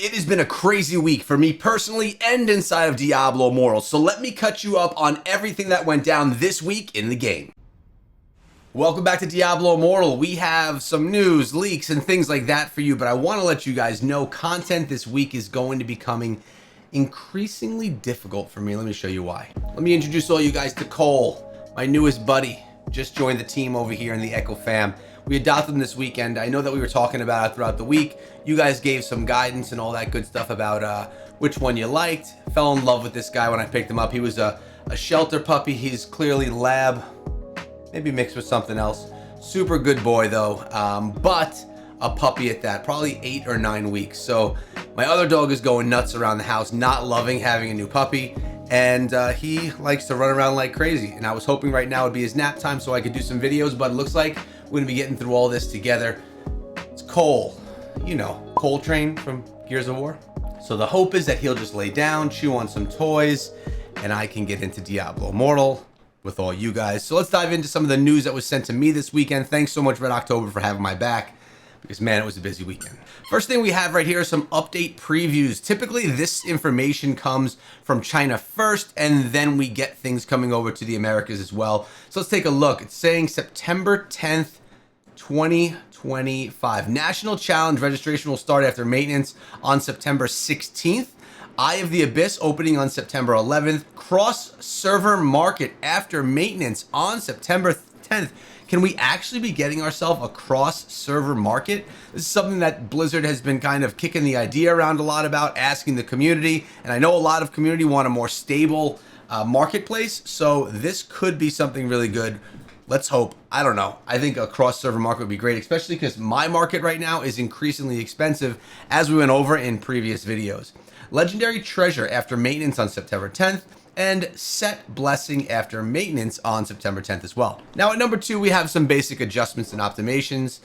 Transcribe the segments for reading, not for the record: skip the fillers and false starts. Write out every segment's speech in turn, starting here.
It has been a crazy week for me personally and inside of Diablo Immortal, so let me cut you up on everything that went down this week in the game. Welcome back to Diablo Immortal. We have some news, leaks, and things like that for you, but I want to let you guys know content this week is going to be coming increasingly difficult for me. Let me show you why. Let me introduce all you guys to Cole, my newest buddy. Just joined the team over here in the Echo fam. We adopted him this weekend. I know that we were talking about it throughout the week. You guys gave some guidance and all that good stuff about which one you liked. Fell in love with this guy when I picked him up. He was a shelter puppy. He's clearly lab, maybe mixed with something else. Super good boy though, but a puppy at that, probably 8 or 9 weeks. So my other dog is going nuts around the house, not loving having a new puppy. And he likes to run around like crazy. And I was hoping right now would be his nap time so I could do some videos, but it looks like we're gonna be getting through all this together. It's Cole, you know, Coltrane from Gears of War. So the hope is that he'll just lay down, chew on some toys, and I can get into Diablo Immortal with all you guys. So let's dive into some of the news that was sent to me this weekend. Thanks so much, Red October, for having my back, because man, it was a busy weekend. First thing we have right here are some update previews. Typically this information comes from China first, and then we get things coming over to the Americas as well. So let's take a look. It's saying September 10th, 2025. National Challenge registration will start after maintenance on September 16th. Eye of the Abyss opening on September 11th. Cross server market after maintenance on September 10th. Can we actually be getting ourselves a cross server market? This is something that Blizzard has been kind of kicking the idea around a lot about, asking the community. And I know a lot of community want a more stable marketplace. So this could be something really good. Let's hope. I don't know. I think a cross server market would be great, especially because my market right now is increasingly expensive, as we went over in previous videos. Legendary Treasure after maintenance on September 10th. And Set Blessing after maintenance on September 10th as well. Now at number 2, we have some basic adjustments and optimizations.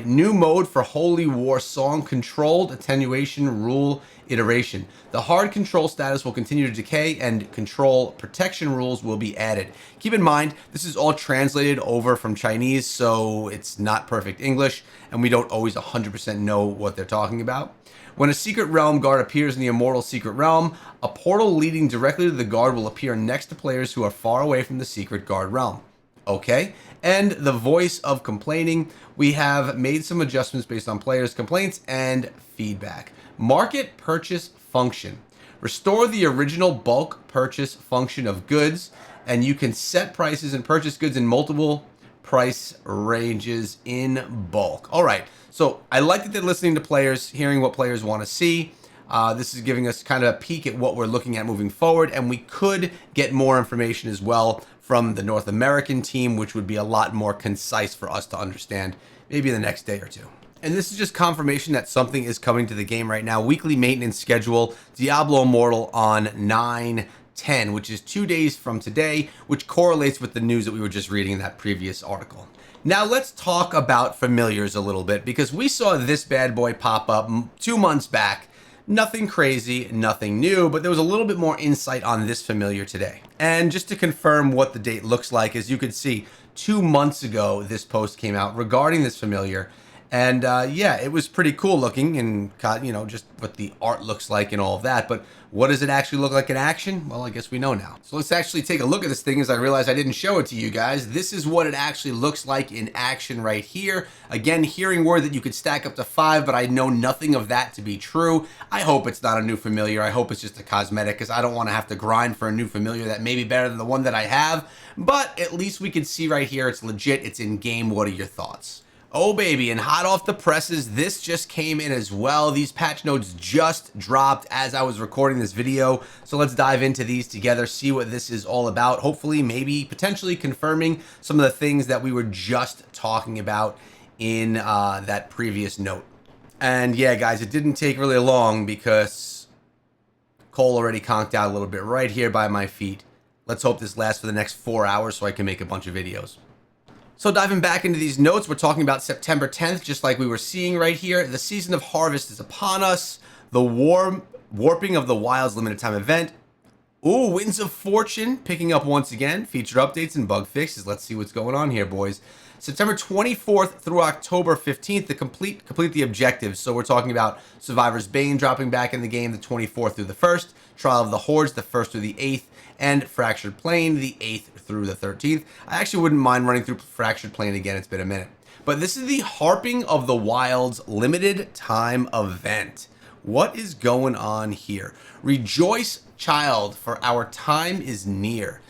New mode for Holy War Song, controlled attenuation rule iteration. The hard control status will continue to decay and control protection rules will be added. Keep in mind, this is all translated over from Chinese, so it's not perfect English, and we don't always 100% know what they're talking about. When a Secret Realm guard appears in the Immortal Secret Realm, a portal leading directly to the guard will appear next to players who are far away from the Secret Guard realm. Okay, and the Voice of Complaining, we have made some adjustments based on players' complaints and feedback. Market Purchase Function. Restore the original bulk purchase function of goods, and you can set prices and purchase goods in multiple price ranges in bulk. All right, so I like that they're listening to players, hearing what players want to see. This is giving us kind of a peek at what we're looking at moving forward, and we could get more information as well from the North American team, which would be a lot more concise for us to understand maybe the next day or two. And this is just confirmation that something is coming to the game right now. Weekly maintenance schedule, Diablo Immortal on 9/10, which is 2 days from today, which correlates with the news that we were just reading in that previous article. Now let's talk about familiars a little bit, because we saw this bad boy pop up 2 months back. Nothing crazy, nothing new, but there was a little bit more insight on this familiar today. And just to confirm what the date looks like, as you can see, 2 months ago this post came out regarding this familiar. And yeah, it was pretty cool looking, and you know, just what the art looks like and all of that. But what does it actually look like in action? Well, I guess we know now. So let's actually take a look at this thing, as I realized I didn't show it to you guys. This is what it actually looks like in action right here. Again, hearing word that you could stack up to 5, but I know nothing of that to be true. I hope it's not a new familiar. I hope it's just a cosmetic, because I don't want to have to grind for a new familiar that may be better than the one that I have. But at least we can see right here, it's legit, it's in game. What are your thoughts? Oh baby, and hot off the presses, this just came in as well. These patch notes just dropped as I was recording this video. So let's dive into these together, see what this is all about. Hopefully, maybe potentially confirming some of the things that we were just talking about in that previous note. And yeah, guys, it didn't take really long, because Cole already conked out a little bit right here by my feet. Let's hope this lasts for the next 4 hours so I can make a bunch of videos. So diving back into these notes, we're talking about September 10th, just like we were seeing right here. The season of harvest is upon us. The warping of the Wilds limited time event Ooh, Winds of Fortune picking up once again. Featured updates and bug fixes. Let's see what's going on here, boys. September 24th through October 15th to complete the objectives. So we're talking about Survivor's Bane dropping back in the game the 24th through the 1st, Trial of the Hordes the 1st through the 8th, and Fractured Plane the 8th through the 13th. I actually wouldn't mind running through Fractured Plane again. It's been a minute. But this is the Harping of the Wilds limited time event. What is going on here? Rejoice, child, for our time is near.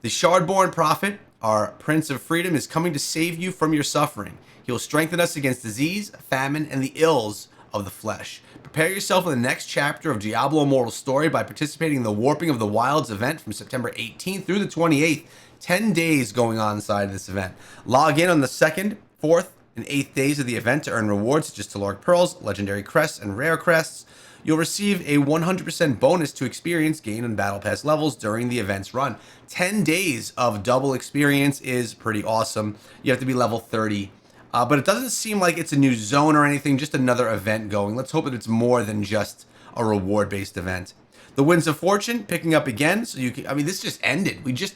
The Shardborn Prophet, our Prince of Freedom, is coming to save you from your suffering. He will strengthen us against disease, famine, and the ills of the flesh. Prepare yourself for the next chapter of Diablo Immortal story by participating in the Warping of the Wilds event from September 18th through the 28th. 10 days going on inside this event. Log in on the 2nd, 4th, and 8th days of the event to earn rewards such as Talark Pearls, Legendary Crests, and Rare Crests. You'll receive a 100% bonus to experience gained on Battle Pass levels during the event's run. 10 days of double experience is pretty awesome. You have to be level 30. But it doesn't seem like it's a new zone or anything, just another event going. Let's hope that it's more than just a reward-based event. The Winds of Fortune picking up again. So you can, I mean, this just ended. We just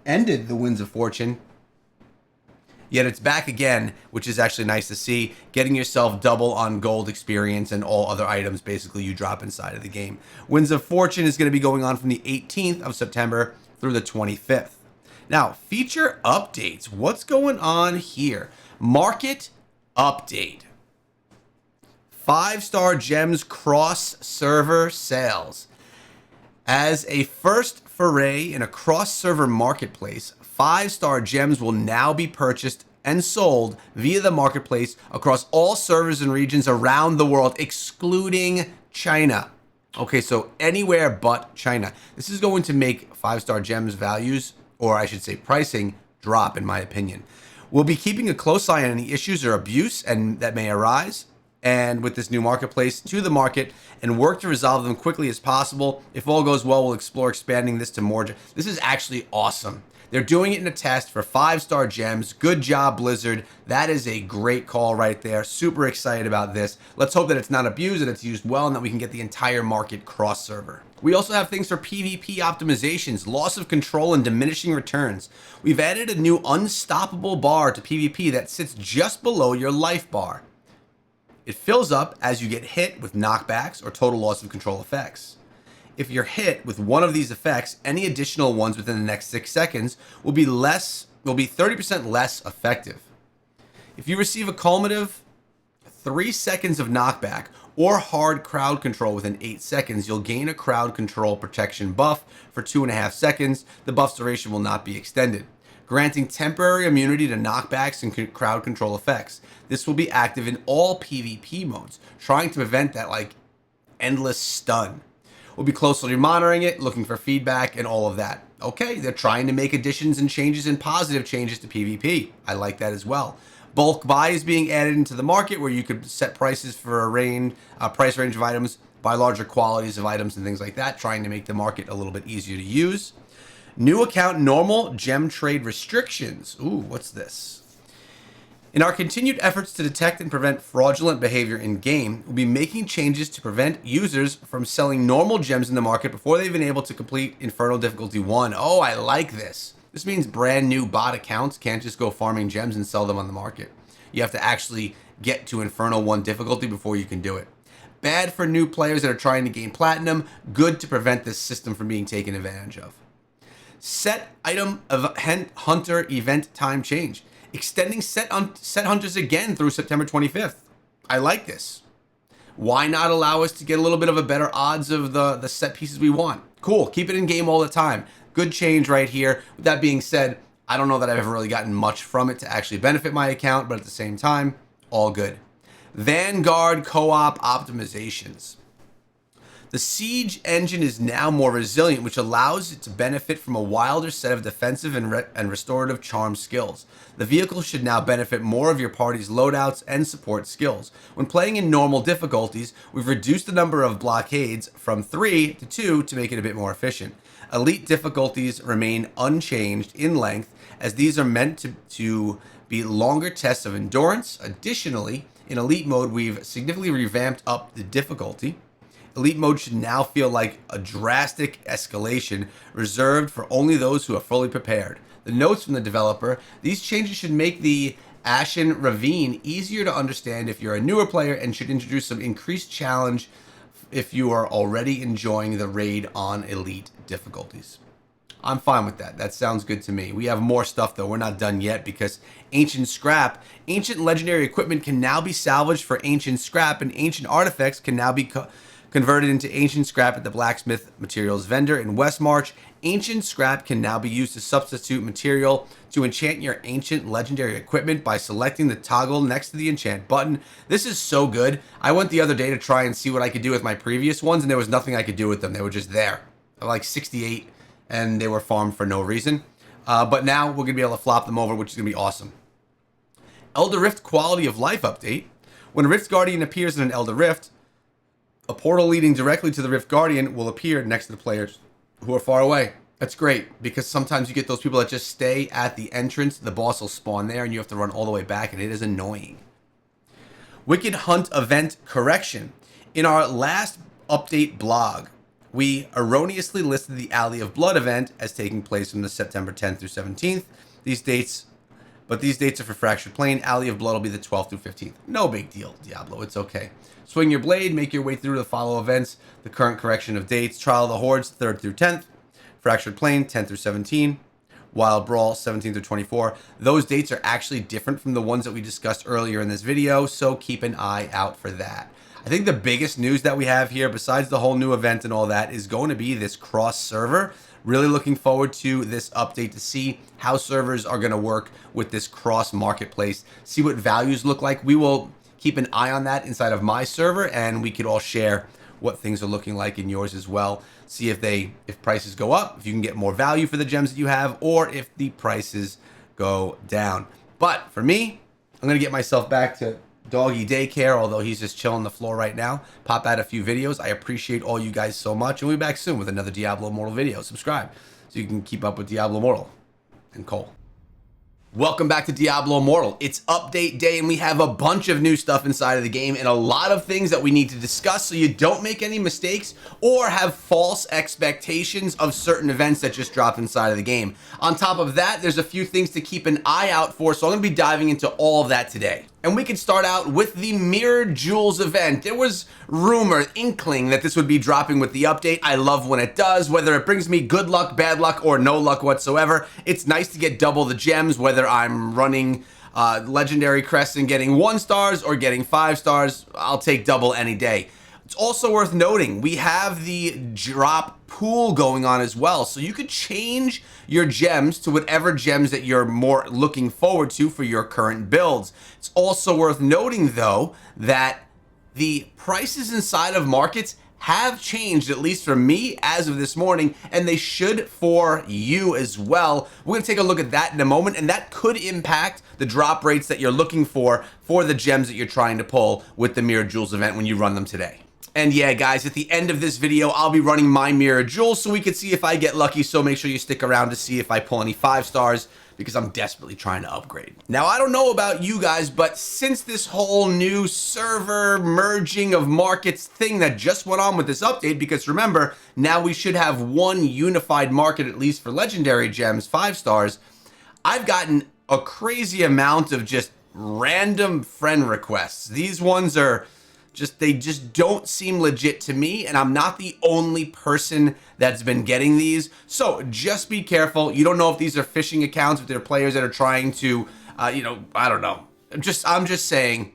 ended the Winds of Fortune. Yet it's back again, which is actually nice to see. Getting yourself double on gold experience and all other items basically you drop inside of the game. Winds of Fortune is going to be going on from the 18th of September through the 25th. Now, feature updates. What's going on here? Market update. 5-star gems cross-server sales. As a first foray in a cross-server marketplace, 5-star gems will now be purchased and sold via the marketplace across all servers and regions around the world, excluding China. Okay, so anywhere but China. This is going to make 5-star gems values, or I should say pricing, drop, in my opinion. We'll be keeping a close eye on any issues or abuse that may arise, and with this new marketplace to the market, and work to resolve them quickly as possible. If all goes well, we'll explore expanding this to more. This is actually awesome. They're doing it in a test for 5-star gems. Good job, Blizzard. That is a great call right there. Super excited about this. Let's hope that it's not abused, that it's used well, and that we can get the entire market cross-server. We also have things for PvP optimizations, loss of control, and diminishing returns. We've added a new unstoppable bar to PvP that sits just below your life bar. It fills up as you get hit with knockbacks or total loss of control effects. If you're hit with one of these effects, any additional ones within the next 6 seconds will be 30% less effective. If you receive a cumulative 3 seconds of knockback or hard crowd control within 8 seconds, you'll gain a crowd control protection buff for 2.5 seconds. The buff's duration will not be extended, granting temporary immunity to knockbacks and crowd control effects. This will be active in all PvP modes, trying to prevent that endless stun. We'll be closely monitoring it, looking for feedback and all of that. Okay, they're trying to make additions and changes and positive changes to PvP. I like that as well. Bulk buy is being added into the market where you could set prices for a price range of items, buy larger qualities of items and things like that, trying to make the market a little bit easier to use. New account normal gem trade restrictions. Ooh, what's this? In our continued efforts to detect and prevent fraudulent behavior in-game, we'll be making changes to prevent users from selling normal gems in the market before they've been able to complete Infernal Difficulty 1. Oh, I like this. This means brand new bot accounts can't just go farming gems and sell them on the market. You have to actually get to Infernal 1 difficulty before you can do it. Bad for new players that are trying to gain Platinum. Good to prevent this system from being taken advantage of. Set item hunter event time change. Extending set hunters again through September 25th. I like this. Why not allow us to get a little bit of a better odds of the set pieces we want? Cool. Keep it in game all the time. Good change right here. With that being said, I don't know that I've ever really gotten much from it to actually benefit my account, but at the same time, all good. Vanguard co-op optimizations. The Siege engine is now more resilient, which allows it to benefit from a wilder set of defensive and restorative charm skills. The vehicle should now benefit more of your party's loadouts and support skills. When playing in normal difficulties, we've reduced the number of blockades from 3 to 2 to make it a bit more efficient. Elite difficulties remain unchanged in length, as these are meant to be longer tests of endurance. Additionally, in Elite mode, we've significantly revamped up the difficulty. Elite mode should now feel like a drastic escalation reserved for only those who are fully prepared. The notes from the developer: these changes should make the Ashen Ravine easier to understand if you're a newer player and should introduce some increased challenge if you are already enjoying the raid on elite difficulties. I'm fine with that. That sounds good to me. We have more stuff though. We're not done yet because ancient scrap, ancient legendary equipment can now be salvaged for ancient scrap, and ancient artifacts can now be converted into ancient scrap at the blacksmith materials vendor in Westmarch. Ancient scrap can now be used to substitute material to enchant your ancient legendary equipment by selecting the toggle next to the enchant button. This is so good. I went the other day to try and see what I could do with my previous ones, and there was nothing I could do with them. They were just there. I like 68, and they were farmed for no reason. But now we're going to be able to flop them over, which is going to be awesome. Elder Rift quality of life update. When a Rift Guardian appears in an Elder Rift, a portal leading directly to the Rift Guardian will appear next to the players who are far away. That's great, because sometimes you get those people that just stay at the entrance. The boss will spawn there, and you have to run all the way back, and it is annoying. Wicked Hunt event correction. In our last update blog, we erroneously listed the Alley of Blood event as taking place from the September 10th through 17th. These dates are for Fractured Plane. Alley of Blood will be the 12th through 15th. No big deal, Diablo. It's okay. Swing your blade. Make your way through the follow events. The current correction of dates: Trial of the Hordes, 3rd through 10th. Fractured Plane, 10th through 17. Wild Brawl, 17th through 24. Those dates are actually different from the ones that we discussed earlier in this video, so keep an eye out for that. I think the biggest news that we have here, besides the whole new event and all that, is going to be this cross server. Really looking forward to this update to see how servers are going to work with this cross marketplace, see what values look like. We will keep an eye on that inside of my server, and we could all share what things are looking like in yours as well. See if prices go up, if you can get more value for the gems that you have, or if the prices go down. But for me, I'm going to get myself back to doggy daycare, although he's just chilling on the floor right now. Pop out a few videos. I appreciate all you guys so much, and we'll be back soon with another Diablo Immortal video. Subscribe so you can keep up with Diablo Immortal and Cole. Welcome back to Diablo Immortal. It's update day, and we have a bunch of new stuff inside of the game and a lot of things that we need to discuss so you don't make any mistakes or have false expectations of certain events that just drop inside of the game. On top of that, there's a few things to keep an eye out for, so I'm going to be diving into all of that today. And we can start out with the Mirrored Jewels event. There was rumor, inkling that this would be dropping with the update. I love when it does, whether it brings me good luck, bad luck, or no luck whatsoever. It's nice to get double the gems, whether I'm running Legendary Crest and getting 1 stars or getting 5 stars. I'll take double any day. It's also worth noting, we have the drop pool going on as well. So you could change your gems to whatever gems that you're more looking forward to for your current builds. It's also worth noting, though, that the prices inside of markets have changed, at least for me as of this morning, and they should for you as well. We're going to take a look at that in a moment, and that could impact the drop rates that you're looking for the gems that you're trying to pull with the Mirrored Jewels event when you run them today. And yeah, guys, at the end of this video, I'll be running my Mirrored Jewels so we can see if I get lucky, so make sure you stick around to see if I pull any 5 stars, because I'm desperately trying to upgrade. Now, I don't know about you guys, but since this whole new server merging of markets thing that just went on with this update, because remember, now we should have one unified market, at least for legendary gems, 5 stars, I've gotten a crazy amount of just random friend requests. These ones are they just don't seem legit to me, and I'm not the only person that's been getting these. So just be careful. You don't know if these are phishing accounts, if they're players that are trying to, I don't know. I'm just saying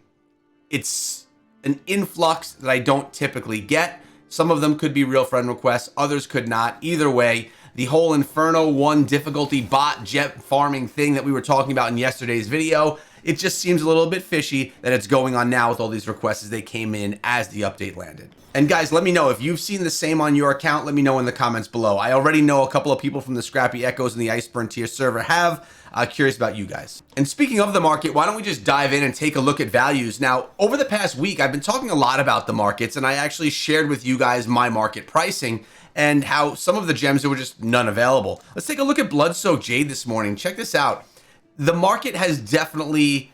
it's an influx that I don't typically get. Some of them could be real friend requests, others could not. Either way, the whole Inferno 1 difficulty bot jet farming thing that we were talking about in yesterday's video, it just seems a little bit fishy that it's going on now with all these requests as they came in as the update landed. And guys, let me know if you've seen the same on your account. Let me know in the comments below. I already know a couple of people from the Scrappy Echoes and the Iceburn tier server have. Curious about you guys. And speaking of the market, why don't we just dive in and take a look at values? Now, over the past week, I've been talking a lot about the markets, and I actually shared with you guys my market pricing and how some of the gems, there were just none available. Let's take a look at Blood-Soaked Jade this morning. Check this out. The market has definitely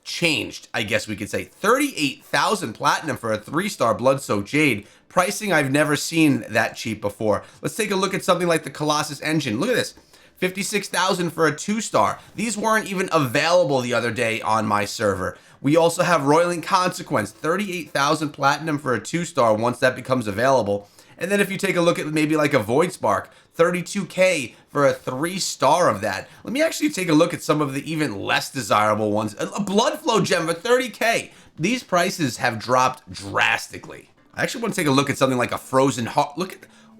changed, I guess we could say. 38,000 platinum for a 3-star Blood-Soaked Jade. Pricing I've never seen that cheap before. Let's take a look at something like the Colossus Engine. Look at this. 56,000 for a 2-star. These weren't even available the other day on my server. We also have Roiling Consequence, 38,000 platinum for a 2-star once that becomes available. And then if you take a look at maybe like a Void Spark, 32K for a 3-star of that. Let me actually take a look at some of the even less desirable ones. A Blood Flow Gem for 30K. These prices have dropped drastically. I actually want to take a look at something like a Frozen Heart.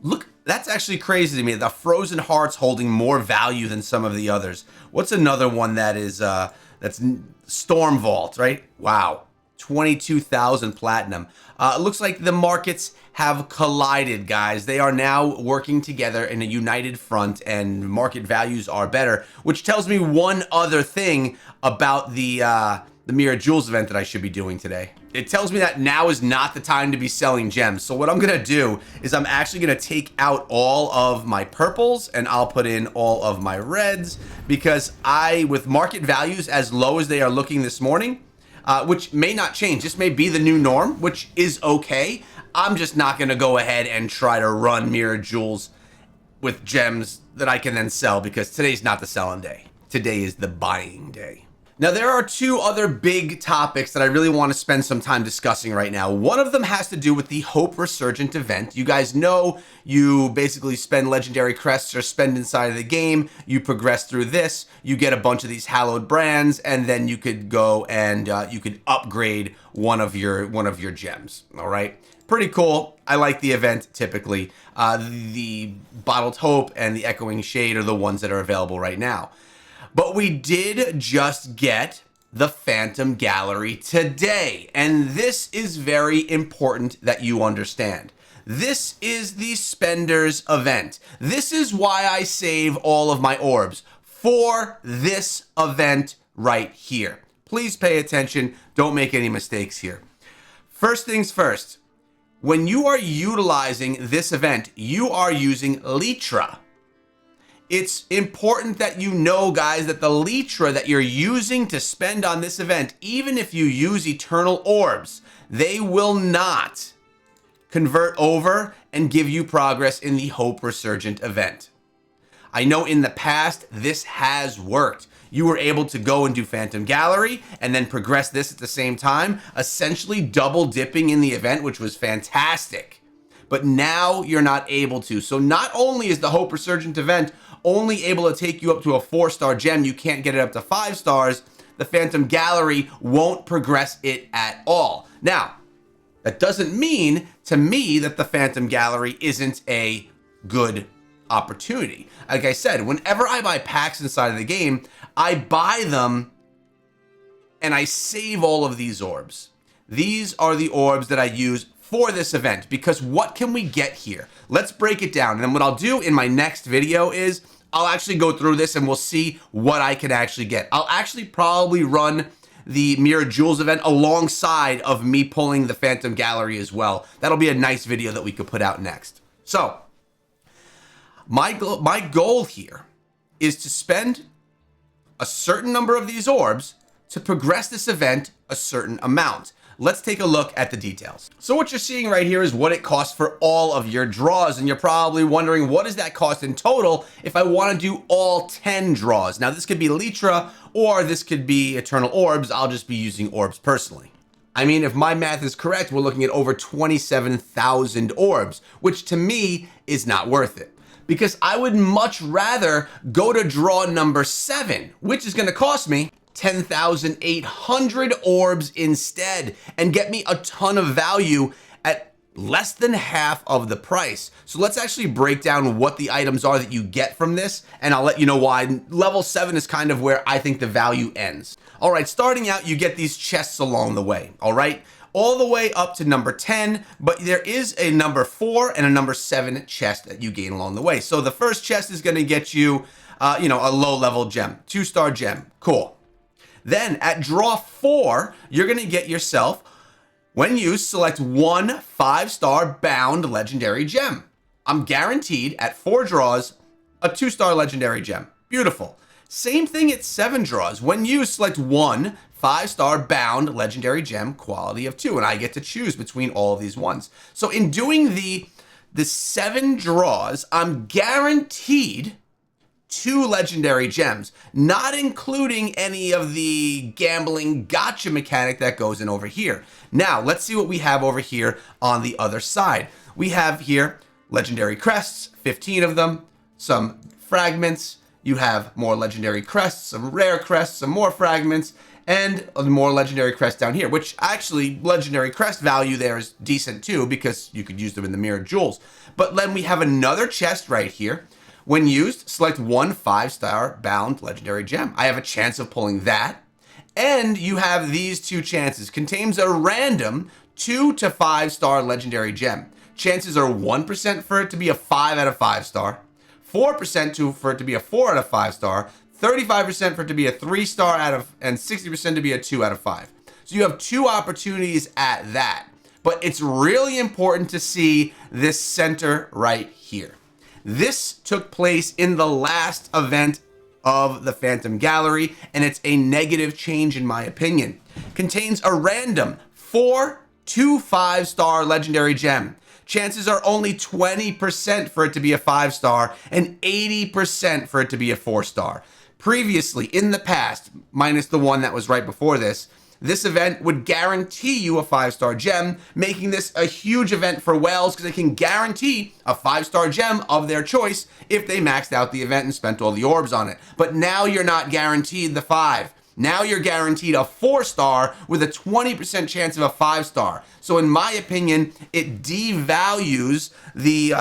Look, that's actually crazy to me. The Frozen Heart's holding more value than some of the others. What's another one that is, that's Storm Vault, right? Wow, 22,000 platinum. It looks like the markets have collided, guys. They are now working together in a united front and market values are better, which tells me one other thing about the Mirror Jewels event that I should be doing today. It tells me that now is not the time to be selling gems. So what I'm gonna do is I'm actually gonna take out all of my purples and I'll put in all of my reds, because with market values as low as they are looking this morning, which may not change, this may be the new norm, which is okay. I'm just not gonna go ahead and try to run Mirror Jewels with gems that I can then sell, because today's not the selling day. Today is the buying day. Now, there are two other big topics that I really want to spend some time discussing right now. One of them has to do with the Hope Resurgent event. You guys know you basically spend legendary crests or spend inside of the game. You progress through this, you get a bunch of these hallowed brands, and then you could go and you could upgrade one of your gems. All right, pretty cool. I like the event typically. The Bottled Hope and the Echoing Shade are the ones that are available right now. But we did just get the Phantom Gallery today, and this is very important that you understand. This is the Spenders event. This is why I save all of my orbs, for this event right here. Please pay attention. Don't make any mistakes here. First things first, when you are utilizing this event, you are using Litra. It's important that you know, guys, that the Litra that you're using to spend on this event, even if you use Eternal Orbs, they will not convert over and give you progress in the Hope Resurgent event. I know in the past, this has worked. You were able to go and do Phantom Gallery and then progress this at the same time, essentially double dipping in the event, which was fantastic. But now you're not able to. So not only is the Hope Resurgent event only able to take you up to a 4-star gem, you can't get it up to 5 stars, the Phantom Gallery won't progress it at all. Now, that doesn't mean to me that the Phantom Gallery isn't a good opportunity. Like I said, whenever I buy packs inside of the game, I buy them and I save all of these orbs. These are the orbs that I use for this event, because what can we get here? Let's break it down. And then what I'll do in my next video is I'll actually go through this and we'll see what I can actually get. I'll actually probably run the Mirror Jewels event alongside of me pulling the Phantom Gallery as well. That'll be a nice video that we could put out next. So my goal here is to spend a certain number of these orbs to progress this event a certain amount. Let's take a look at the details. So what you're seeing right here is what it costs for all of your draws, and you're probably wondering, what does that cost in total if I want to do all 10 draws? Now, this could be Litra, or this could be Eternal Orbs. I'll just be using orbs personally. I mean, if my math is correct, we're looking at over 27,000 orbs, which to me is not worth it, because I would much rather go to draw number 7, which is going to cost me 10,800 orbs instead, and get me a ton of value at less than half of the price. So let's actually break down what the items are that you get from this, and I'll let you know why. Level 7 is kind of where I think the value ends. All right, starting out, you get these chests along the way, all right? All the way up to number 10, but there is a number 4 and a number 7 chest that you gain along the way. So the first chest is gonna get you, a low-level gem, 2-star gem, cool. Then at draw 4, you're gonna get yourself, when you select one 5-star bound legendary gem. I'm guaranteed at 4 draws, a 2-star legendary gem. Beautiful. Same thing at 7 draws. When you select one 5-star bound legendary gem quality of 2, and I get to choose between all of these ones. So in doing the 7 draws, I'm guaranteed 2 legendary gems, not including any of the gambling gotcha mechanic that goes in over here. Now, let's see what we have over here on the other side. We have here legendary crests, 15 of them, some fragments. You have more legendary crests, some rare crests, some more fragments, and more legendary crests down here, which actually legendary crest value there is decent too, because you could use them in the mirrored jewels. But then we have another chest right here. When used, select 1 5-star bound legendary gem. I have a chance of pulling that. And you have these 2 chances. Contains a random 2 to 5-star legendary gem. Chances are 1% for it to be a 5 out of 5 star, 4% for it to be a 4 out of 5 star, 35% for it to be a 3-star out of, and 60% to be a 2 out of 5. So you have 2 opportunities at that. But it's really important to see this center right here. This took place in the last event of the Phantom Gallery, and it's a negative change in my opinion. Contains a random 4 to 5-star legendary gem. Chances are only 20% for it to be a 5-star and 80% for it to be a 4-star. Previously, in the past, minus the one that was right before this event would guarantee you a 5-star gem, making this a huge event for whales because they can guarantee a 5-star gem of their choice if they maxed out the event and spent all the orbs on it. But now you're not guaranteed the 5. Now you're guaranteed a 4-star with a 20% chance of a 5-star. So in my opinion, it devalues the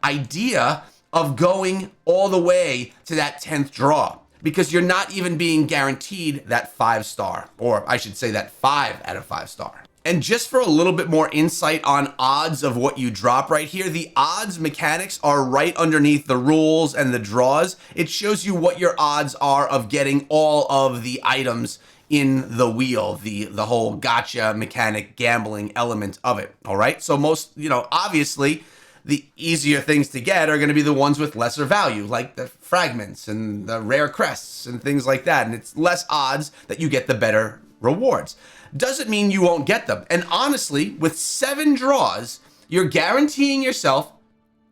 idea of going all the way to that 10th draw, because you're not even being guaranteed that 5-star, or I should say that 5 out of 5-star. And just for a little bit more insight on odds of what you drop right here, the odds mechanics are right underneath the rules and the draws. It shows you what your odds are of getting all of the items in the wheel, the whole gotcha mechanic gambling element of it. All right. So most, obviously the easier things to get are going to be the ones with lesser value, like the fragments and the rare crests and things like that. And it's less odds that you get the better rewards. Doesn't mean you won't get them. And honestly, with 7 draws, you're guaranteeing yourself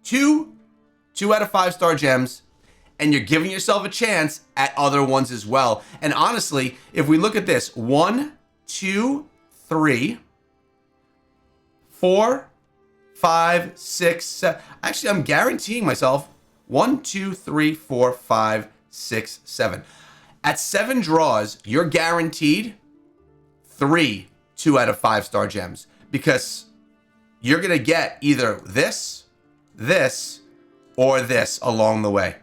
2 out of 5-star gems, and you're giving yourself a chance at other ones as well. And honestly, if we look at this, 1, 2, 3, 4, 5, 6, 7. Actually, I'm guaranteeing myself 1, 2, 3, 4, 5, 6, 7. At 7 draws, you're guaranteed 3 2 out of 5-star gems, because you're going to get either this, or this along the way.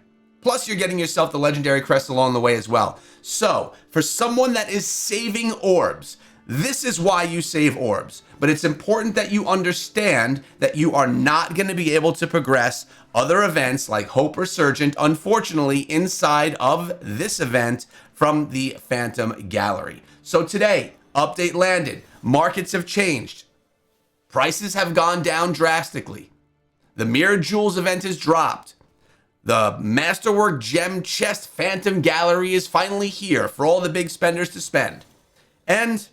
Plus, you're getting yourself the legendary crest along the way as well. So, for someone that is saving orbs, this is why you save orbs. But it's important that you understand that you are not going to be able to progress other events like Hope Resurgent, unfortunately, inside of this event from the Phantom Gallery. So today, update landed. Markets have changed. Prices have gone down drastically. The Mirrored Jewels event is dropped. The Masterwork Gem Chest Phantom Gallery is finally here for all the big spenders to spend. And,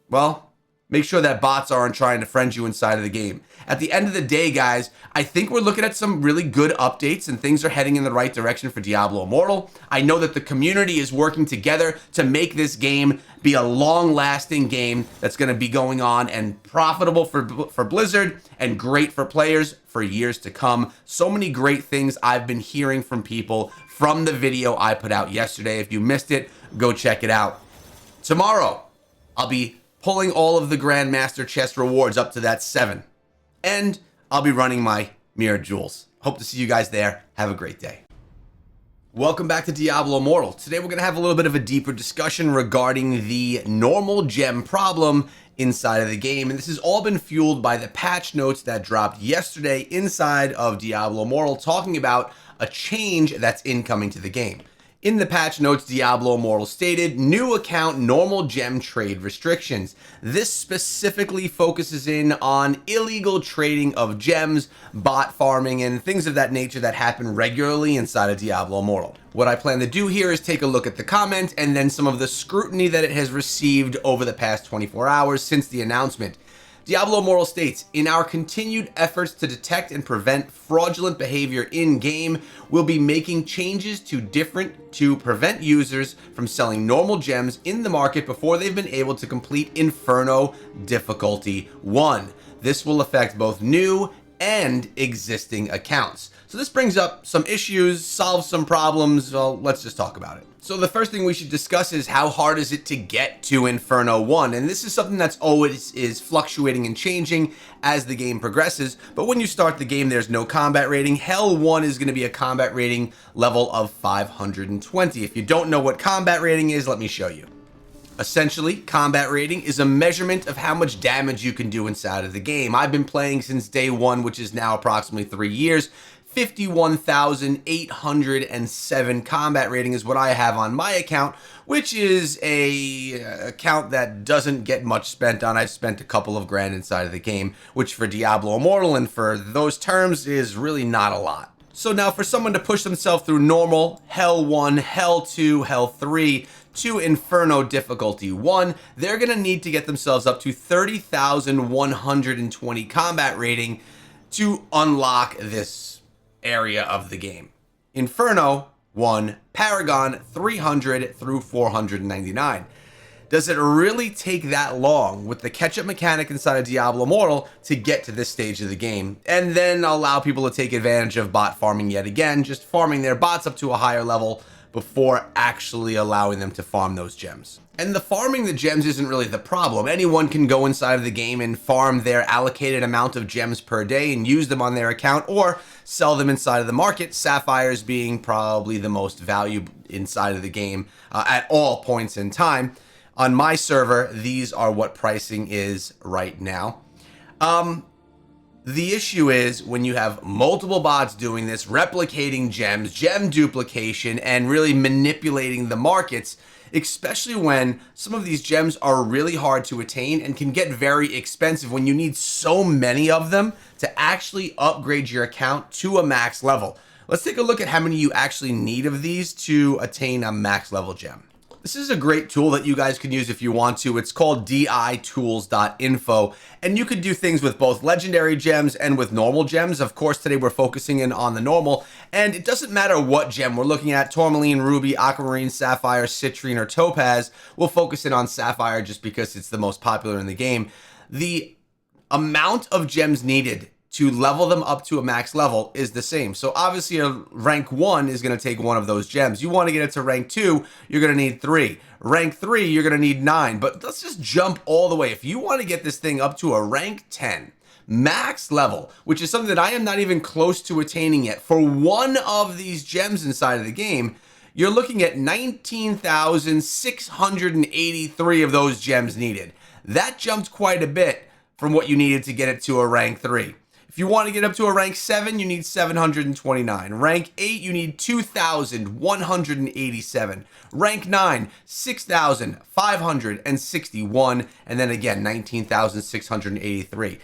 well, make sure that bots aren't trying to friend you inside of the game. At the end of the day, guys, I think we're looking at some really good updates and things are heading in the right direction for Diablo Immortal. I know that the community is working together to make this game be a long-lasting game that's going to be going on and profitable for Blizzard and great for players for years to come. So many great things I've been hearing from people from the video I put out yesterday. If you missed it, go check it out. Tomorrow, I'll be pulling all of the Grandmaster chest rewards up to that 7. And I'll be running my Mirrored Jewels. Hope to see you guys there. Have a great day. Welcome back to Diablo Immortal. Today we're going to have a little bit of a deeper discussion regarding the normal gem problem inside of the game. And this has all been fueled by the patch notes that dropped yesterday inside of Diablo Immortal, talking about a change that's incoming to the game. In the patch notes, Diablo Immortal stated, new account normal gem trade restrictions. This specifically focuses in on illegal trading of gems, bot farming, and things of that nature that happen regularly inside of Diablo Immortal. What I plan to do here is take a look at the comment and then some of the scrutiny that it has received over the past 24 hours since the announcement. Diablo Immortal states, in our continued efforts to detect and prevent fraudulent behavior in-game, we'll be making changes to prevent users from selling normal gems in the market before they've been able to complete Inferno Difficulty 1. This will affect both new and existing accounts. So this brings up some issues, solves some problems. Well, let's just talk about it. So the first thing we should discuss is how hard is it to get to Inferno 1? And this is something that's always is fluctuating and changing as the game progresses. But when you start the game, there's no combat rating. Hell 1 is going to be a combat rating level of 520. If you don't know what combat rating is, let me show you. Essentially, combat rating is a measurement of how much damage you can do inside of the game. I've been playing since day 1, which is now approximately 3 years. 51,807 combat rating is what I have on my account, which is a account that doesn't get much spent on. I've spent a couple of grand inside of the game, which for Diablo Immortal and for those terms is really not a lot. So now for someone to push themselves through normal, Hell 1, Hell 2, Hell 3, to Inferno Difficulty 1, they're going to need to get themselves up to 30,120 combat rating to unlock this area of the game. Inferno 1, Paragon 300 through 499. Does it really take that long with the catch-up mechanic inside of Diablo Immortal to get to this stage of the game and then allow people to take advantage of bot farming yet again, just farming their bots up to a higher level before actually allowing them to farm those gems? And the farming the gems isn't really the problem. Anyone can go inside of the game and farm their allocated amount of gems per day and use them on their account or sell them inside of the market, sapphires being probably the most valuable inside of the game at all points in time. On my server, these are what pricing is right now. The issue is when you have multiple bots doing this, replicating gems, gem duplication, and really manipulating the markets, especially when some of these gems are really hard to attain and can get very expensive when you need so many of them to actually upgrade your account to a max level. Let's take a look at how many you actually need of these to attain a max level gem. This is a great tool that you guys can use if you want to. It's called ditools.info, and you could do things with both legendary gems and with normal gems. Of course, today we're focusing in on the normal, and it doesn't matter what gem we're looking at, tourmaline, ruby, aquamarine, sapphire, citrine, or topaz. We'll focus in on sapphire just because it's the most popular in the game. The amount of gems needed to level them up to a max level is the same. So obviously a rank 1 is going to take one of those gems. You want to get it to rank 2, you're going to need 3. Rank 3, you're going to need 9. But let's just jump all the way. If you want to get this thing up to a rank 10, max level, which is something that I am not even close to attaining yet, for one of these gems inside of the game, you're looking at 19,683 of those gems needed. That jumped quite a bit from what you needed to get it to a rank 3. If you want to get up to a rank 7, you need 729. Rank 8, you need 2,187. Rank 9, 6,561. And then again, 19,683.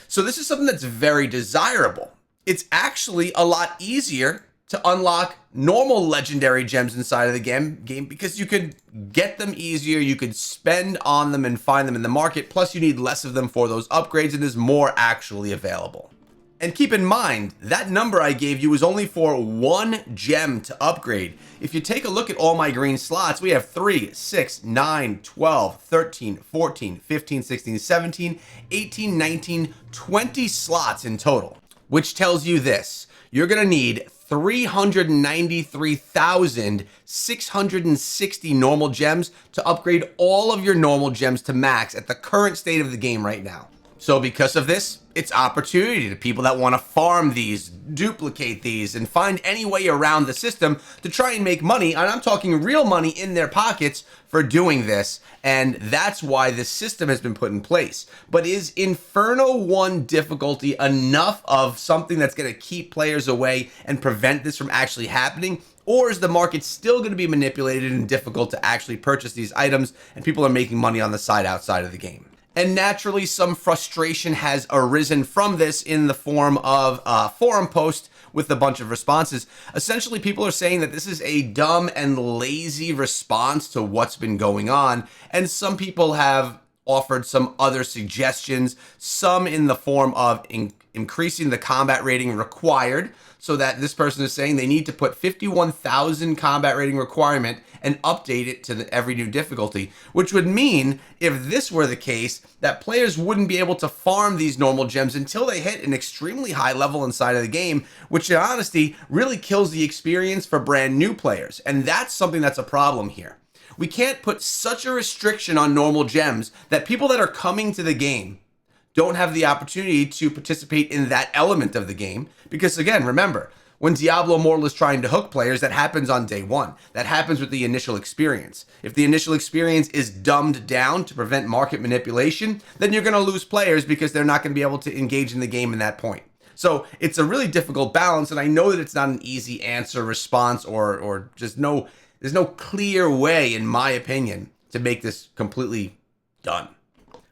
So this is something that's very desirable. It's actually a lot easier to unlock normal legendary gems inside of the game because you could get them easier, you could spend on them and find them in the market, plus you need less of them for those upgrades and there's more actually available. And keep in mind, that number I gave you is only for one gem to upgrade. If you take a look at all my green slots, we have 3, 6, 9, 12, 13, 14, 15, 16, 17, 18, 19, 20 slots in total, which tells you this. You're going to need 393,660 normal gems to upgrade all of your normal gems to max at the current state of the game right now. So because of this, it's opportunity to people that want to farm these, duplicate these, and find any way around the system to try and make money. And I'm talking real money in their pockets for doing this. And that's why this system has been put in place. But is Inferno 1 difficulty enough of something that's going to keep players away and prevent this from actually happening? Or is the market still going to be manipulated and difficult to actually purchase these items, and people are making money on the side outside of the game? And naturally, some frustration has arisen from this in the form of a forum post with a bunch of responses. Essentially, people are saying that this is a dumb and lazy response to what's been going on. And some people have offered some other suggestions, some in the form of increasing the combat rating required, so that this person is saying they need to put 51,000 combat rating requirement and update it to every new difficulty, which would mean, if this were the case, that players wouldn't be able to farm these normal gems until they hit an extremely high level inside of the game, which in honesty really kills the experience for brand new players. And that's something that's a problem here. We can't put such a restriction on normal gems that people that are coming to the game don't have the opportunity to participate in that element of the game. Because again, remember, when Diablo Immortal is trying to hook players, that happens on day one. That happens with the initial experience. If the initial experience is dumbed down to prevent market manipulation, then you're going to lose players because they're not going to be able to engage in the game in that point. So it's a really difficult balance, and I know that it's not an easy answer, response, or just there's no clear way, in my opinion, to make this completely done.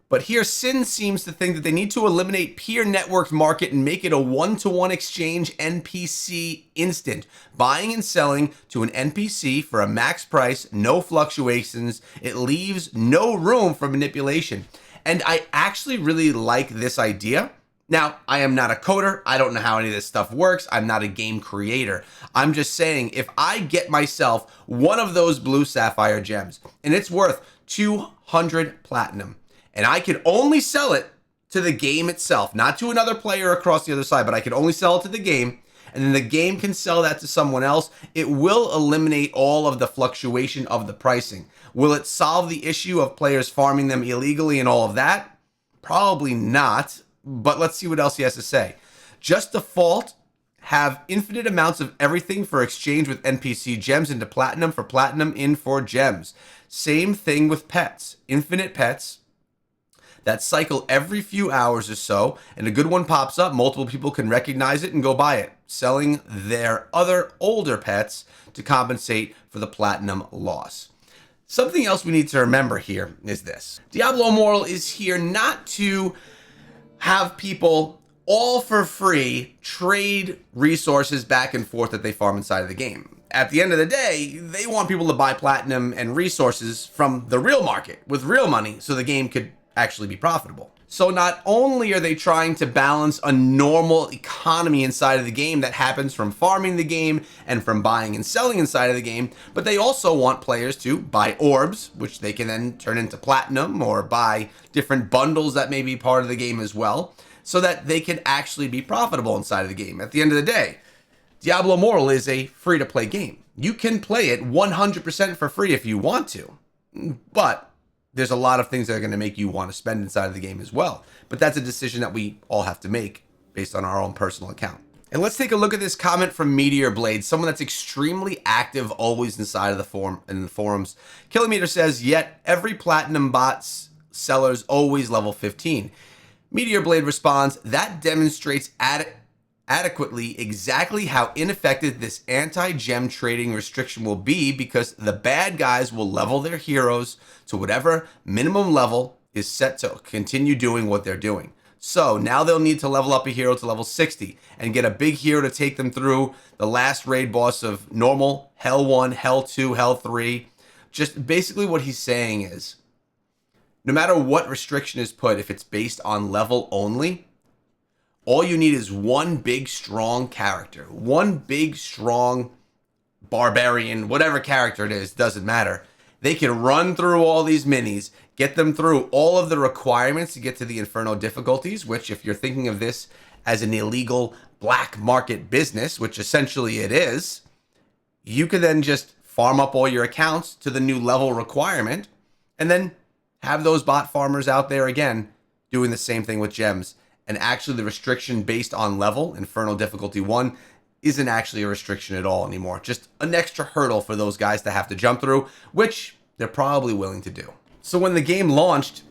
But here, Sin seems to think that they need to eliminate peer networked market and make it a one-to-one exchange NPC instant. Buying and selling to an NPC for a max price, no fluctuations. It leaves no room for manipulation. And I actually really like this idea. Now, I am not a coder. I don't know how any of this stuff works. I'm not a game creator. I'm just saying, if I get myself one of those blue sapphire gems and it's worth 200 platinum, and I can only sell it to the game itself, not to another player across the other side, but I can only sell it to the game, and then the game can sell that to someone else, it will eliminate all of the fluctuation of the pricing. Will it solve the issue of players farming them illegally and all of that? Probably not, but let's see what else he has to say. Just default, have infinite amounts of everything for exchange with NPC gems into platinum for platinum in for gems. Same thing with pets. Infinite pets that cycle every few hours or so, and a good one pops up, multiple people can recognize it and go buy it, selling their other older pets to compensate for the platinum loss. Something else we need to remember here is this. Diablo Immortal is here not to have people all for free trade resources back and forth that they farm inside of the game. At the end of the day, they want people to buy platinum and resources from the real market with real money so the game could actually be profitable. So not only are they trying to balance a normal economy inside of the game that happens from farming the game and from buying and selling inside of the game, but they also want players to buy orbs, which they can then turn into platinum, or buy different bundles that may be part of the game as well, so that they can actually be profitable inside of the game. At the end of the day, Diablo Immortal is a free-to-play game. You can play it 100% for free if you want to, but there's a lot of things that are going to make you want to spend inside of the game as well. But that's a decision that we all have to make based on our own personal account. And let's take a look at this comment from Meteor Blade, someone that's extremely active always inside of the forums. Kilometer says, yet every platinum bot's seller's always level 15. Meteor Blade responds, that demonstrates adequately exactly how ineffective this anti-gem trading restriction will be, because the bad guys will level their heroes to whatever minimum level is set to continue doing what they're doing. So now they'll need to level up a hero to level 60 and get a big hero to take them through the last raid boss of normal, Hell 1, Hell 2, Hell 3. Just basically what he's saying is, no matter what restriction is put, if it's based on level only, all you need is one big, strong character. One big, strong barbarian, whatever character it is, doesn't matter. They can run through all these minis, get them through all of the requirements to get to the Inferno difficulties, which, if you're thinking of this as an illegal black market business, which essentially it is, you can then just farm up all your accounts to the new level requirement and then have those bot farmers out there again doing the same thing with gems. And actually the restriction based on level, Infernal difficulty 1, isn't actually a restriction at all anymore. Just an extra hurdle for those guys to have to jump through, which they're probably willing to do. So when the game launched,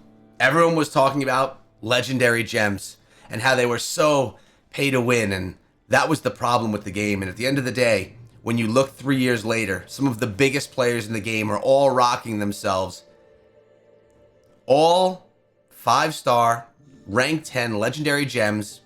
everyone was talking about legendary gems and how they were so pay to win, and that was the problem with the game. And at the end of the day, when you look 3 years later, some of the biggest players in the game are all rocking themselves all 5-star, rank 10 legendary gems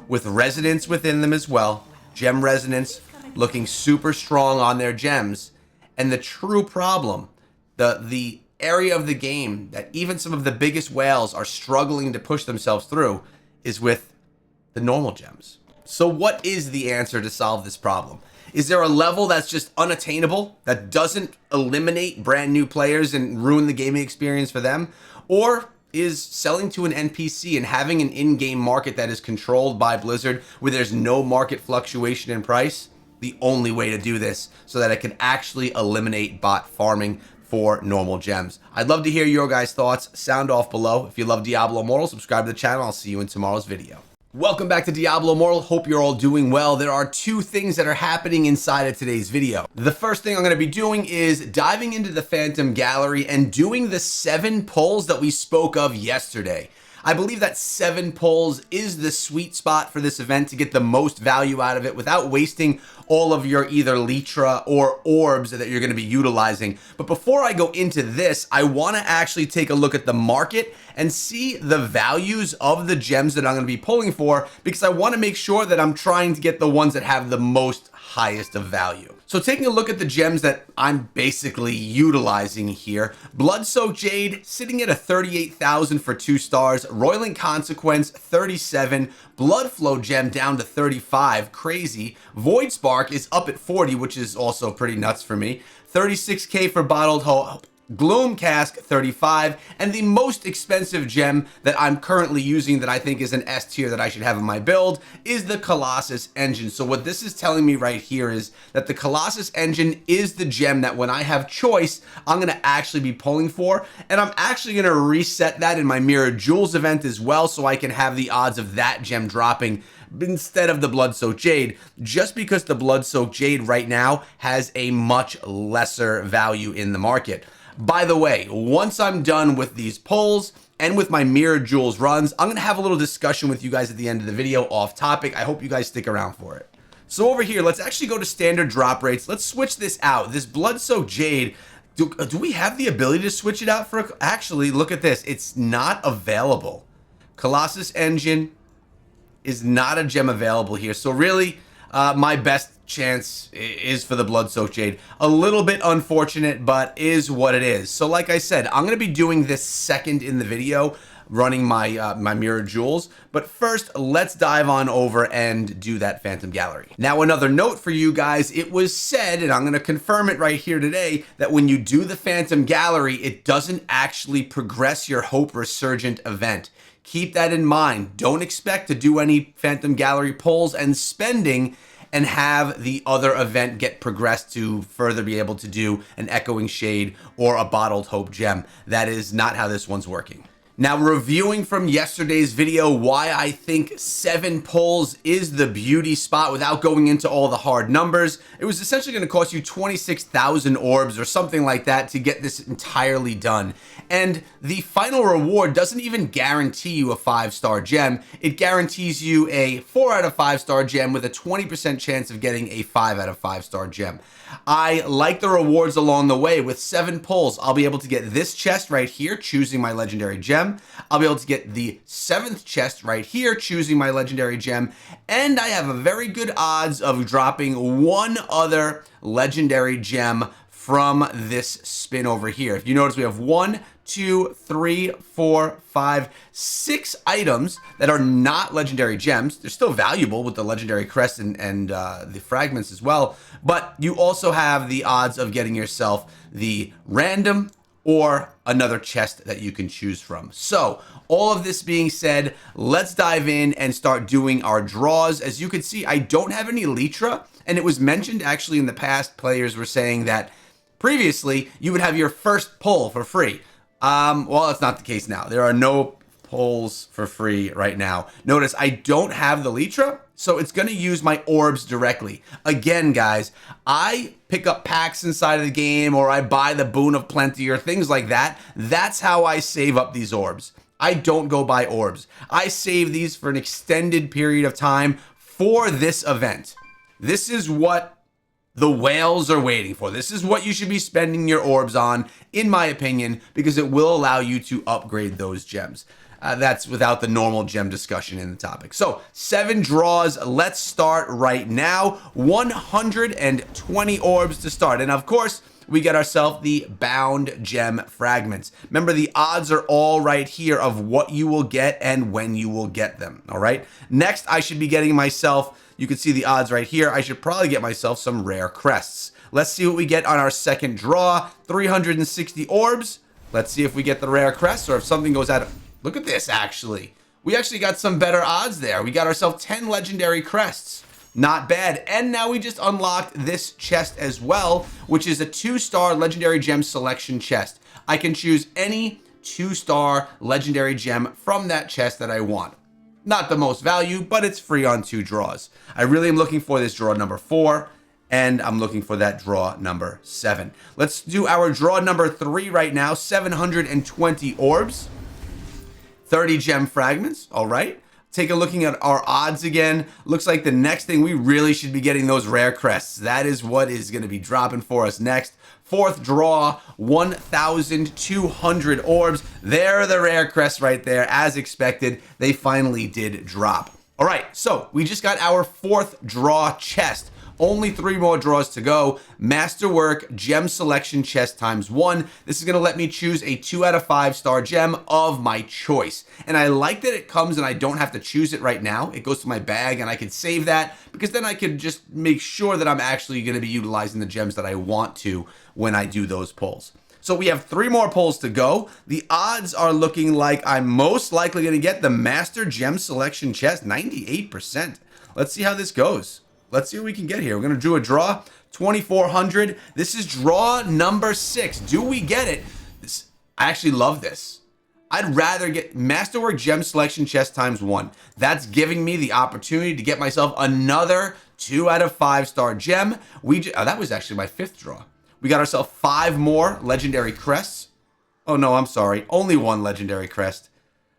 with resonance within them as well. Gem resonance looking super strong on their gems. And the true problem, the area of the game that even some of the biggest whales are struggling to push themselves through, is with the normal gems. So what is the answer to solve this problem? Is there a level that's just unattainable, that doesn't eliminate brand new players and ruin the gaming experience for them? Or is selling to an NPC and having an in-game market that is controlled by Blizzard, where there's no market fluctuation in price, the only way to do this so that it can actually eliminate bot farming for normal gems? I'd love to hear your guys' thoughts. Sound off below. If you love Diablo Immortal, subscribe to the channel. I'll see you in tomorrow's video. Welcome back to Diablo Immortal. Hope you're all doing well. There are two things that are happening inside of today's video. The first thing I'm going to be doing is diving into the Phantom Gallery and doing the 7 pulls that we spoke of yesterday. I believe that 7 pulls is the sweet spot for this event to get the most value out of it without wasting all of your either Litra or orbs that you're going to be utilizing. But before I go into this, I want to actually take a look at the market and see the values of the gems that I'm going to be pulling for, because I want to make sure that I'm trying to get the ones that have the most highest of value. So taking a look at the gems that I'm basically utilizing here, Blood-Soaked Jade sitting at a 38,000 for 2 stars, Roiling Consequence 37, Bloodflow gem down to 35, crazy. Void Spark is up at 40, which is also pretty nuts for me. 36k for Bottled Hope. Gloom Cask 35, and the most expensive gem that I'm currently using that I think is an S tier that I should have in my build is the Colossus Engine. So what this is telling me right here is that the Colossus Engine is the gem that when I have choice, I'm going to actually be pulling for, and I'm actually going to reset that in my Mirror Jewels event as well, so I can have the odds of that gem dropping instead of the Blood-Soaked Jade, just because the Blood-Soaked Jade right now has a much lesser value in the market. By the way, once I'm done with these pulls and with my Mirror Jewels runs, I'm going to have a little discussion with you guys at the end of the video off topic. I hope you guys stick around for it. So over here, let's actually go to standard drop rates. Let's switch this out. This Blood-Soaked Jade, do we have the ability to switch it out for actually, look at this. It's not available. Colossus Engine is not a gem available here. So really, my best chance is for the Blood-Soaked Jade. A little bit unfortunate, but is what it is. So like I said, I'm going to be doing this second in the video, running my my Mirror Jewels. But first, let's dive on over and do that Phantom Gallery. Now, another note for you guys, it was said, and I'm going to confirm it right here today, that when you do the Phantom Gallery, it doesn't actually progress your Hope Resurgent event. Keep that in mind. Don't expect to do any Phantom Gallery pulls and spending and have the other event get progressed to further be able to do an Echoing Shade or a Bottled Hope gem. That is not how this one's working. Now, reviewing from yesterday's video why I think 7 pulls is the beauty spot without going into all the hard numbers, it was essentially going to cost you 26,000 orbs or something like that to get this entirely done. And the final reward doesn't even guarantee you a 5-star gem. It guarantees you a 4 out of 5-star gem with a 20% chance of getting a 5 out of 5-star gem. I like the rewards along the way. With 7 pulls, I'll be able to get this chest right here, choosing my legendary gem. I'll be able to get the 7th chest right here, choosing my legendary gem. And I have a very good odds of dropping one other legendary gem from this spin over here. If you notice, we have 1, 2, 3, 4, 5, 6 items that are not legendary gems. They're still valuable with the legendary crest and the fragments as well. But you also have the odds of getting yourself the random or another chest that you can choose from. So all of this being said, let's dive in and start doing our draws. As you can see, I don't have any Litra, and it was mentioned actually in the past, players were saying that previously you would have your first pull for free. Well, that's not the case now. There are no pulls for free right now. Notice I don't have the Litra, so it's going to use my orbs directly. Again, guys, I pick up packs inside of the game, or I buy the Boon of Plenty or things like that. That's how I save up these orbs. I don't go buy orbs. I save these for an extended period of time for this event. This is what the whales are waiting for. This is what you should be spending your orbs on, in my opinion, because it will allow you to upgrade those gems. That's without the normal gem discussion in the topic. So 7 draws. Let's start right now. 120 orbs to start. And of course, we get ourselves the bound gem fragments. Remember, the odds are all right here of what you will get and when you will get them. All right. Next, I should be getting myself, you can see the odds right here. I should probably get myself some rare crests. Let's see what we get on our second draw. 360 orbs. Let's see if we get the rare crests or if something goes out of... Look at this, actually. We actually got some better odds there. We got ourselves 10 legendary crests. Not bad. And now we just unlocked this chest as well, which is a 2-star legendary gem selection chest. I can choose any 2-star legendary gem from that chest that I want. Not the most value, but it's free on 2 draws. I really am looking for this draw number 4, and I'm looking for that draw number 7. Let's do our draw number 3 right now. 720 orbs. 30 gem fragments. All right. Take a looking at our odds again. Looks like the next thing we really should be getting those rare crests. That is what is going to be dropping for us next. 4th draw, 1,200 orbs. There are the rare crests right there. As expected, they finally did drop. All right, so we just got our 4th draw chest. Only 3 more draws to go. Masterwork Gem Selection Chest ×1. This is going to let me choose a 2 out of 5 star gem of my choice. And I like that it comes and I don't have to choose it right now. It goes to my bag and I can save that because then I can just make sure that I'm actually going to be utilizing the gems that I want to when I do those pulls. So we have 3 more pulls to go. The odds are looking like I'm most likely going to get the Master Gem Selection Chest, 98%. Let's see how this goes. Let's see what we can get here. We're going to do a draw, 2,400. This is draw number 6. Do we get it? I actually love this. I'd rather get Masterwork Gem Selection Chest ×1. That's giving me the opportunity to get myself another 2 out of 5 star gem. That was actually my 5th draw. We got ourselves 5 more legendary crests. Oh no, I'm sorry. Only 1 legendary crest.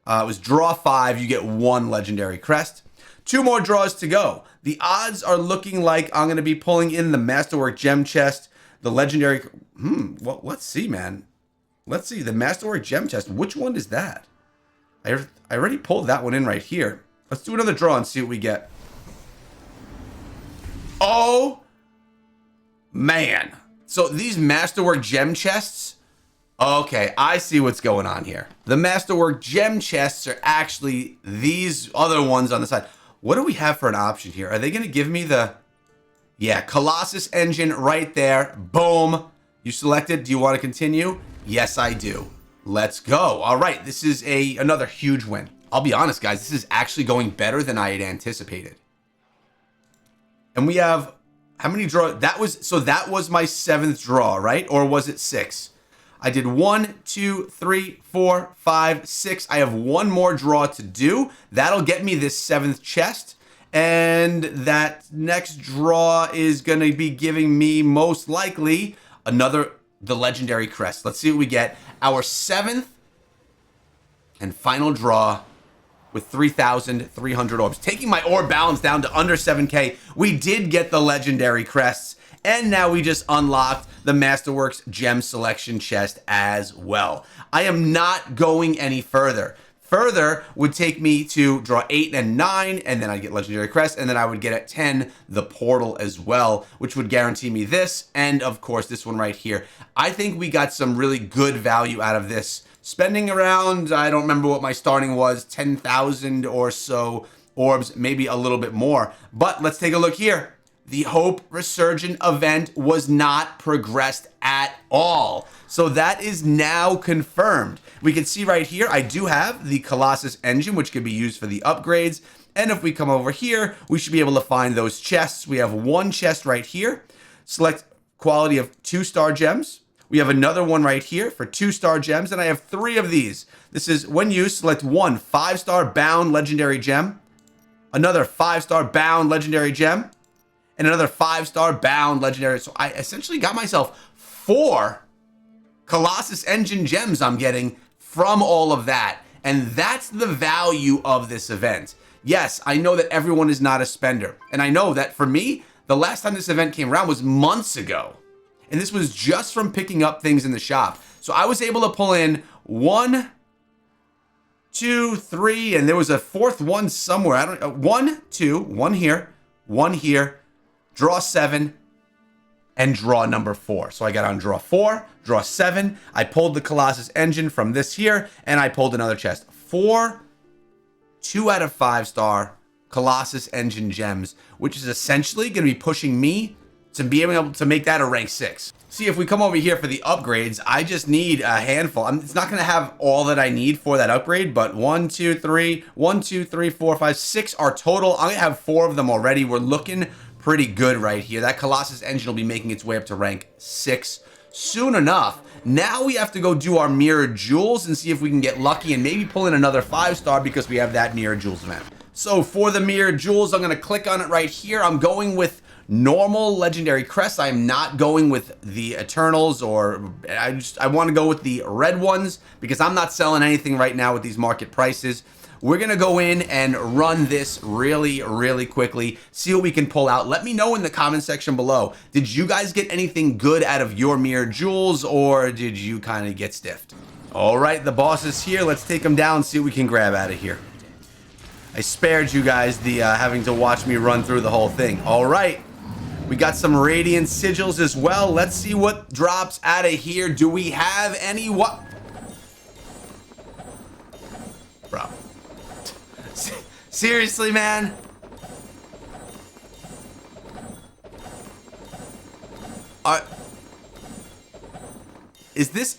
It was draw 5. You get 1 legendary crest. 2 more draws to go. The odds are looking like I'm going to be pulling in the Masterwork Gem Chest, the legendary... Well, let's see, man. Let's see. The Masterwork Gem Chest. Which one is that? I already pulled that one in right here. Let's do another draw and see what we get. Oh, man. So these Masterwork Gem Chests... Okay, I see what's going on here. The Masterwork Gem Chests are actually these other ones on the side. What do we have for an option here? Are they going to give me the... Yeah, Colossus Engine right there. Boom. You selected. Do you want to continue? Yes, I do. Let's go. All right, this is another huge win. I'll be honest, guys. This is actually going better than I had anticipated. And we have... How many draws? That was my 7th draw, right? Or was it 6? I did 1, 2, 3, 4, 5, 6. I have 1 more draw to do. That'll get me this 7th chest. And that next draw is going to be giving me most likely the legendary crest. Let's see what we get. Our 7th and final draw with 3,300 orbs. Taking my orb balance down to under 7K. We did get the legendary crests. And now we just unlocked the Masterworks Gem Selection Chest as well. I am not going any further. Further would take me to draw 8 and 9, and then I'd get Legendary Crest, and then I would get at 10 the Portal as well, which would guarantee me this, and of course this one right here. I think we got some really good value out of this. Spending around, I don't remember what my starting was, 10,000 or so orbs, maybe a little bit more. But let's take a look here. The Hope Resurgent event was not progressed at all. So that is now confirmed. We can see right here, I do have the Colossus Engine, which could be used for the upgrades. And if we come over here, we should be able to find those chests. We have 1 chest right here. Select quality of 2-star gems. We have another one right here for 2-star gems, and I have 3 of these. This is when used, select one 5-star bound legendary gem, another 5-star bound legendary gem, and another 5-star bound legendary. So I essentially got myself 4 Colossus Engine gems I'm getting from all of that. And that's the value of this event. Yes, I know that everyone is not a spender. And I know that for me, the last time this event came around was months ago. And this was just from picking up things in the shop. So I was able to pull in 1, 2, 3, and there was a 4th one somewhere. I don't know. 1, 2, 1 here, draw 7, and draw number 4. So I got on draw 4, draw 7. I pulled the Colossus Engine from this here, and I pulled another chest. 4 2 out of 5-star Colossus Engine gems, which is essentially going to be pushing me to be able to make that a rank 6. See, if we come over here for the upgrades, I just need a handful. It's not going to have all that I need for that upgrade, but 1, 2, 3, 1, 2, 3, 4, 5, 6 are total. I'm going to have 4 of them already. We're looking pretty good right here. That Colossus Engine will be making its way up to rank 6 soon enough. Now we have to go do our Mirrored Jewels and see if we can get lucky and maybe pull in another 5-star because we have that Mirrored Jewels event. So for the Mirrored Jewels, I'm going to click on it right here. I'm going with normal legendary crests. I'm not going with the Eternals, or I want to go with the red ones because I'm not selling anything right now with these market prices. We're going to go in and run this really, really quickly, see what we can pull out. Let me know in the comment section below. Did you guys get anything good out of your Mirrored Jewels, or did you kind of get stiffed? All right, the boss is here. Let's take him down and see what we can grab out of here. I spared you guys the having to watch me run through the whole thing. All right. We got some Radiant Sigils as well. Let's see what drops out of here. Do we have any? What? Bro. Seriously, man? Is this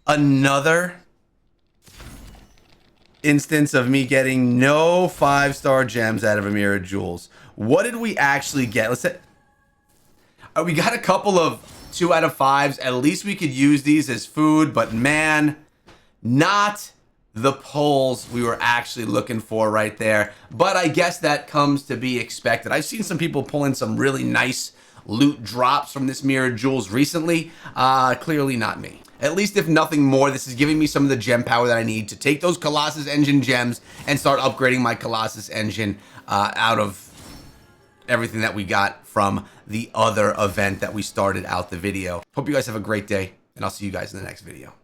another instance of me getting no 5-star gems out of a Mirrored Jewels? What did we actually get? Let's say we got a couple of 2 out of 5s. At least we could use these as food, but man, not the pulls we were actually looking for right there. But I guess that comes to be expected. I've seen some people pull in some really nice loot drops from this Mirrored Jewels recently. Clearly not me. At least if nothing more, this is giving me some of the gem power that I need to take those Colossus Engine gems and start upgrading my Colossus Engine out of everything that we got from the other event that we started out the video. Hope you guys have a great day, and I'll see you guys in the next video.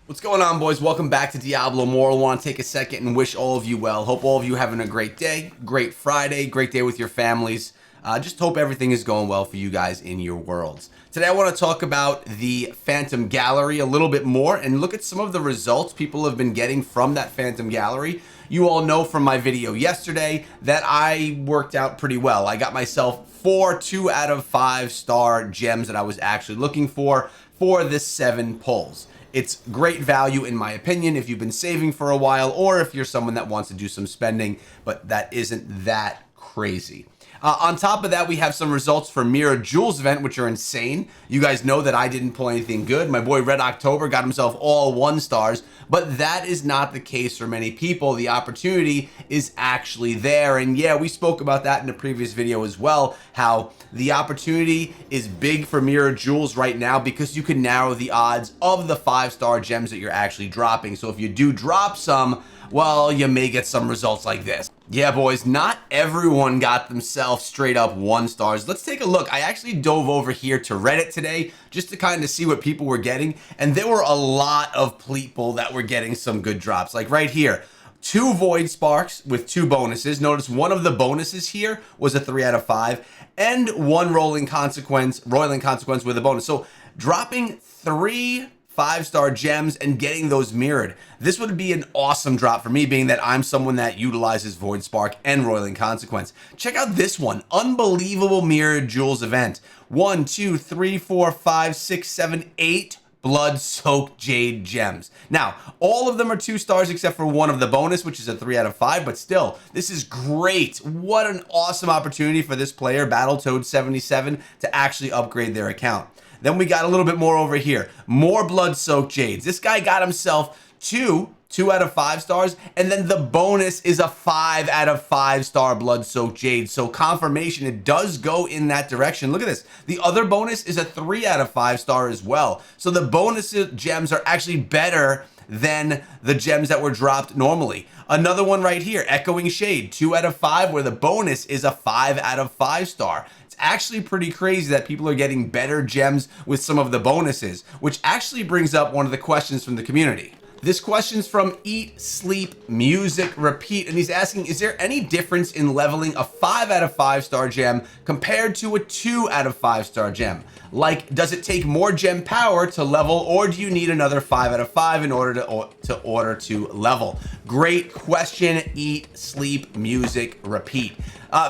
What's going on, boys? Welcome back to Diablo Immortal. I want to take a second and wish all of you well. Hope all of you having a great day, great Friday, great day with your families. Just hope everything is going well for you guys in your worlds. Today I want to talk about the Phantom Gallery a little bit more and look at some of the results people have been getting from that Phantom Gallery. You all know from my video yesterday that I worked out pretty well. I got myself 4 2 out of 5-star gems that I was actually looking for the 7 pulls. It's great value in my opinion if you've been saving for a while or if you're someone that wants to do some spending, but that isn't that crazy. On top of that, we have some results for Mirrored Jewels event, which are insane. You guys know that I didn't pull anything good. My boy Red October got himself all 1-stars, but that is not the case for many people. The opportunity is actually there. And yeah, we spoke about that in a previous video as well, how the opportunity is big for Mirrored Jewels right now because you can narrow the odds of the 5-star gems that you're actually dropping. So if you do drop some, well, you may get some results like this. Yeah, boys, not everyone got themselves straight up 1-stars. Let's take a look. I actually dove over here to Reddit today just to kind of see what people were getting, and there were a lot of people that were getting some good drops. Like right here, 2 Void Sparks with 2 bonuses. Notice one of the bonuses here was a 3 out of 5, and 1 Roiling Consequence with a bonus. So dropping 3 5-star gems and getting those mirrored. This would be an awesome drop for me, being that I'm someone that utilizes Void Spark and Roiling Consequence. Check out this one. Unbelievable Mirrored Jewels event. 1, 2, 3, 4, 5, 6, 7, 8 blood-soaked jade gems. Now, all of them are 2 stars except for one of the bonus, which is a 3 out of 5, but still, this is great. What an awesome opportunity for this player, Battletoad77, to actually upgrade their account. Then we got a little bit more over here. More blood-soaked jades. This guy got himself two out of 5 stars, and then the bonus is a 5 out of 5 star blood-soaked jade. So confirmation, it does go in that direction. Look at this. The other bonus is a 3 out of 5 star as well. So the bonus gems are actually better than the gems that were dropped normally. Another one right here, Echoing Shade, 2 out of 5, where the bonus is a 5 out of 5 star. It's actually pretty crazy that people are getting better gems with some of the bonuses, which actually brings up one of the questions from the community. This question's from Eat, Sleep, Music, Repeat, and he's asking, is there any difference in leveling a 5 out of 5 star gem compared to a 2 out of 5 star gem? Like, does it take more gem power to level, or do you need another 5 out of 5 in order to level? Great question, Eat, Sleep, Music, Repeat.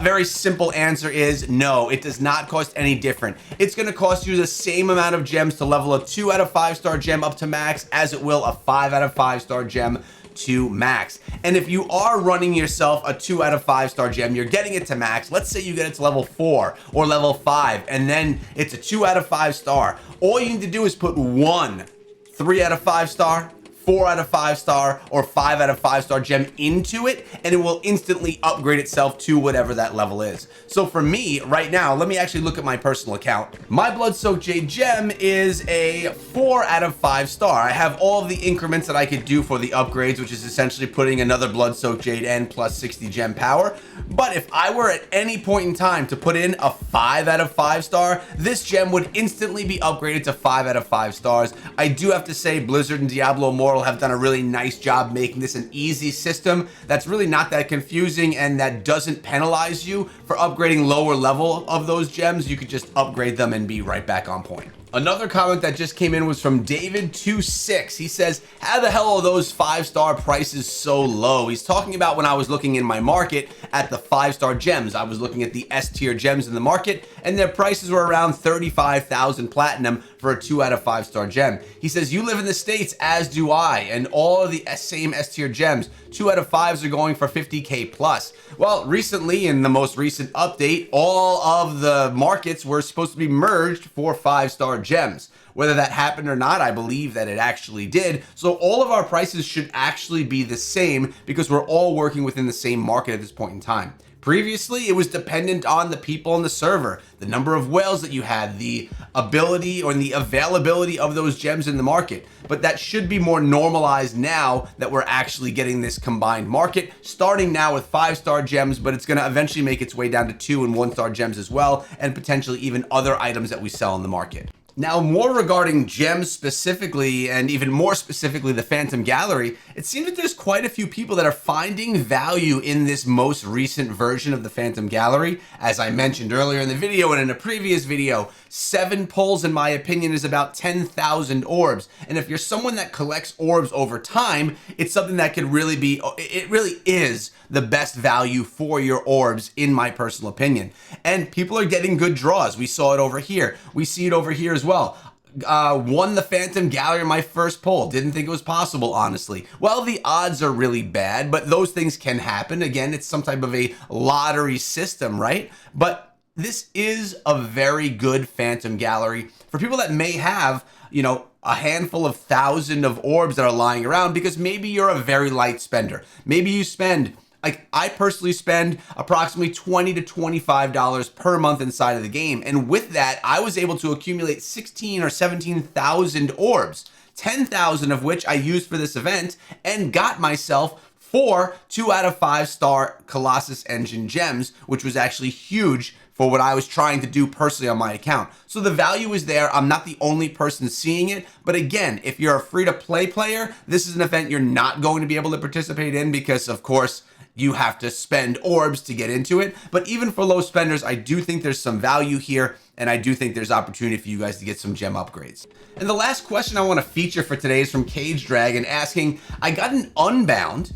Very simple answer is no, it does not cost any different. It's going to cost you the same amount of gems to level a 2 out of 5 star gem up to max as it will a 5 out of 5 star gem to max. And if you are running yourself a 2 out of 5 star gem, you're getting it to max. Let's say you get it to level 4 or level 5, and then it's a 2 out of 5 star. All you need to do is put one 3 out of 5 star, 4 out of 5 star, or 5 out of 5 star gem into it, and it will instantly upgrade itself to whatever that level is. So for me right now, let me actually look at my personal account. My blood-soaked jade gem is a 4 out of 5 star. I have all of the increments that I could do for the upgrades, which is essentially putting another blood-soaked jade and plus 60 gem power. But if I were at any point in time to put in a 5 out of 5 star, this gem would instantly be upgraded to 5 out of 5 stars. I do have to say Blizzard and Diablo Immortal have done a really nice job making this an easy system that's really not that confusing and that doesn't penalize you for upgrading lower level of those gems. You could just upgrade them and be right back on point. Another comment that just came in was from David26. He says, how the hell are those 5-star prices so low? He's talking about when I was looking in my market at the 5-star gems. I was looking at the S tier gems in the market, and their prices were around 35,000 platinum for a 2 out of 5 star gem. He says, you live in the States, as do I, and all of the same S tier gems, 2 out of 5s are going for 50K plus. Well, recently, in the most recent update, all of the markets were supposed to be merged for 5-star gems. Whether that happened or not, I believe that it actually did. So all of our prices should actually be the same because we're all working within the same market at this point in time. Previously, it was dependent on the people on the server, the number of whales that you had, the ability or the availability of those gems in the market. But that should be more normalized now that we're actually getting this combined market, starting now with 5-star gems, but it's going to eventually make its way down to 2 and 1-star gems as well, and potentially even other items that we sell in the market. Now, more regarding gems specifically, and even more specifically the Phantom Gallery, it seems that there's quite a few people that are finding value in this most recent version of the Phantom Gallery. As I mentioned earlier in the video and in a previous video, 7 pulls, in my opinion, is about 10,000 orbs. And if you're someone that collects orbs over time, it's something that could really be, it really is the best value for your orbs, in my personal opinion. And people are getting good draws. We saw it over here. We see it over here as well. Won the Phantom Gallery in my first pull. Didn't think it was possible, honestly. Well, the odds are really bad, but those things can happen. Again, it's some type of a lottery system, right? But this is a very good Phantom Gallery for people that may have, you know, a handful of 1,000 of orbs that are lying around, because maybe you're a very light spender. Maybe you spend, like I personally spend approximately $20 to $25 per month inside of the game. And with that, I was able to accumulate 16 or 17,000 orbs, 10,000 of which I used for this event, and got myself 4 2 out of 5 star Colossus Engine gems, which was actually huge for what I was trying to do personally on my account. So the value is there. I'm not the only person seeing it. But again, if you're a free-to-play player, this is an event you're not going to be able to participate in because, of course, you have to spend orbs to get into it. But even for low spenders, I do think there's some value here, and I do think there's opportunity for you guys to get some gem upgrades. And the last question I want to feature for today is from Cage Dragon, asking, I got an Unbound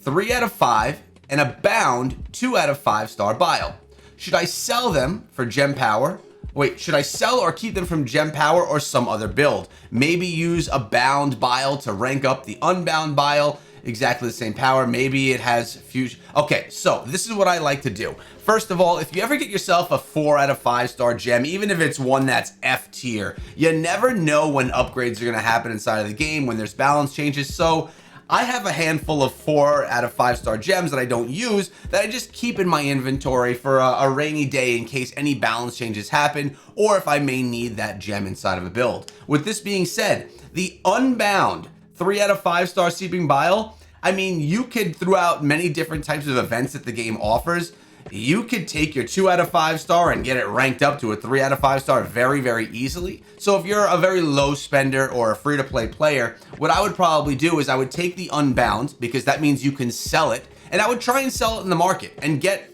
3 out of 5 and a Bound 2 out of 5 star bile. Should I sell them for gem power? Wait, should I sell or keep them from gem power or some other build? Maybe use a bound bile to rank up the unbound bile. exactly the same power. Maybe it has fusion. Okay, so this is what I like to do. First of all, if you ever get yourself a 4 out of 5 star gem, even if it's one that's F tier, you never know when upgrades are going to happen inside of the game, when there's balance changes. So I have a handful of 4 out of 5 star gems that I don't use that I just keep in my inventory for a rainy day in case any balance changes happen, or if I may need that gem inside of a build. With this being said, the Unbound 3 out of 5 star Seeping Bile, I mean, you could, throughout many different types of events that the game offers, you could take your 2 out of 5 star and get it ranked up to a 3 out of 5 star very, very easily. So if you're a very low spender or a free-to-play player, what I would probably do is I would take the Unbound, because that means you can sell it, and I would try and sell it in the market and get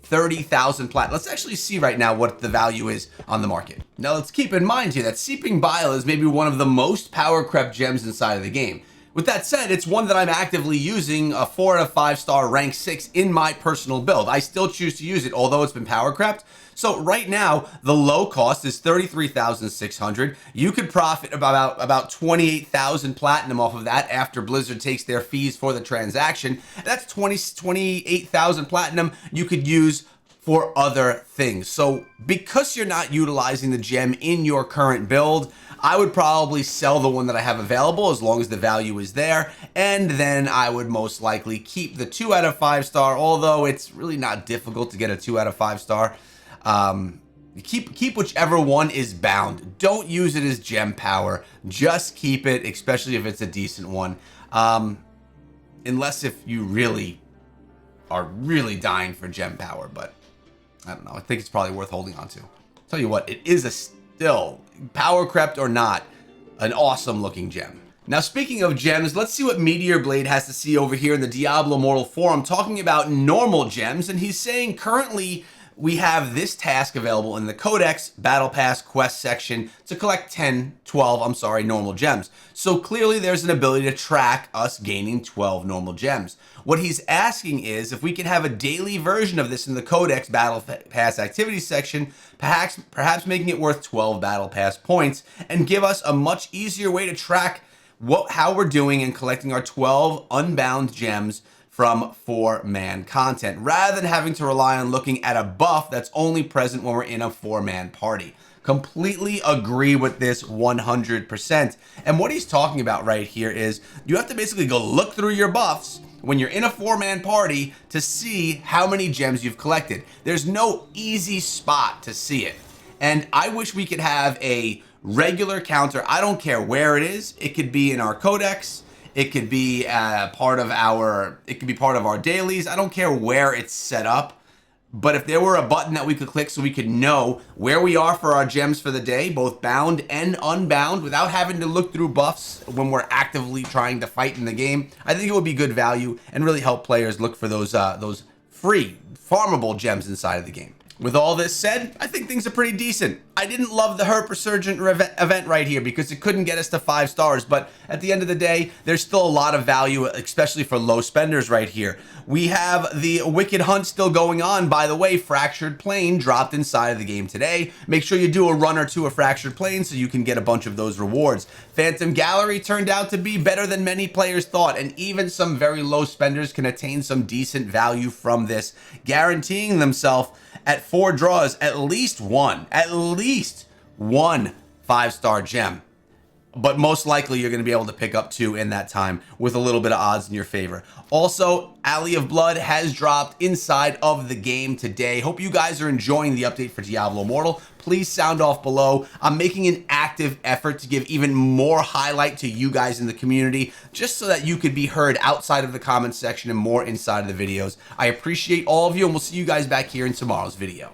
30,000 plat. Let's actually see right now what the value is on the market. Now let's keep in mind here that Seeping Bile is maybe one of the most power crept gems inside of the game. With that said, it's one that I'm actively using, a 4 out of 5 star rank 6 in my personal build. I still choose to use it, although it's been power crept. So right now, the low cost is 33,600. You could profit about 28,000 platinum off of that after Blizzard takes their fees for the transaction. That's 28,000 platinum you could use for other things. So because you're not utilizing the gem in your current build, I would probably sell the one that I have available as long as the value is there, and then I would most likely keep the 2 out of 5 star, although it's really not difficult to get a 2 out of 5 star. Keep whichever one is bound. Don't use it as gem power. Just keep it, especially if it's a decent one. Unless if you really are really dying for gem power, but I don't know. I think it's probably worth holding on to. Tell you what, it is a still, power crept or not, an awesome looking gem. Now, speaking of gems, let's see what Meteor Blade has to see over here in the Diablo Immortal forum, talking about normal gems. And he's saying currently we have this task available in the Codex Battle Pass quest section to collect 12 normal gems. So clearly there's an ability to track us gaining 12 normal gems. What he's asking is if we can have a daily version of this in the Codex Battle Pass activities section, perhaps making it worth 12 Battle Pass points, and give us a much easier way to track how we're doing in collecting our 12 unbound gems from 4-man content, rather than having to rely on looking at a buff that's only present when we're in a 4-man party. Completely agree with this 100%. And what he's talking about right here is you have to basically go look through your buffs when you're in a 4-man party to see how many gems you've collected. There's no easy spot to see it. And I wish we could have a regular counter. I don't care where it is. It could be in our codex. It could be part of our dailies. I don't care where it's set up. But if there were a button that we could click so we could know where we are for our gems for the day, both bound and unbound, without having to look through buffs when we're actively trying to fight in the game, I think it would be good value and really help players look for those free farmable gems inside of the game. With all this said, I think things are pretty decent. I didn't love the Herp Resurgent event right here because it couldn't get us to 5 stars, but at the end of the day, there's still a lot of value, especially for low spenders right here. We have the Wicked Hunt still going on. By the way, Fractured Plane dropped inside of the game today. Make sure you do a run or two of Fractured Plane so you can get a bunch of those rewards. Phantom Gallery turned out to be better than many players thought, and even some very low spenders can attain some decent value from this, guaranteeing themselves at 4 draws at least one 5-star gem. But most likely you're going to be able to pick up 2 in that time with a little bit of odds in your favor. Also, Alley of Blood has dropped inside of the game today. Hope you guys are enjoying the update for Diablo Immortal. Please sound off below. I'm making an active effort to give even more highlight to you guys in the community, just so that you could be heard outside of the comments section and more inside of the videos. I appreciate all of you, and we'll see you guys back here in tomorrow's video.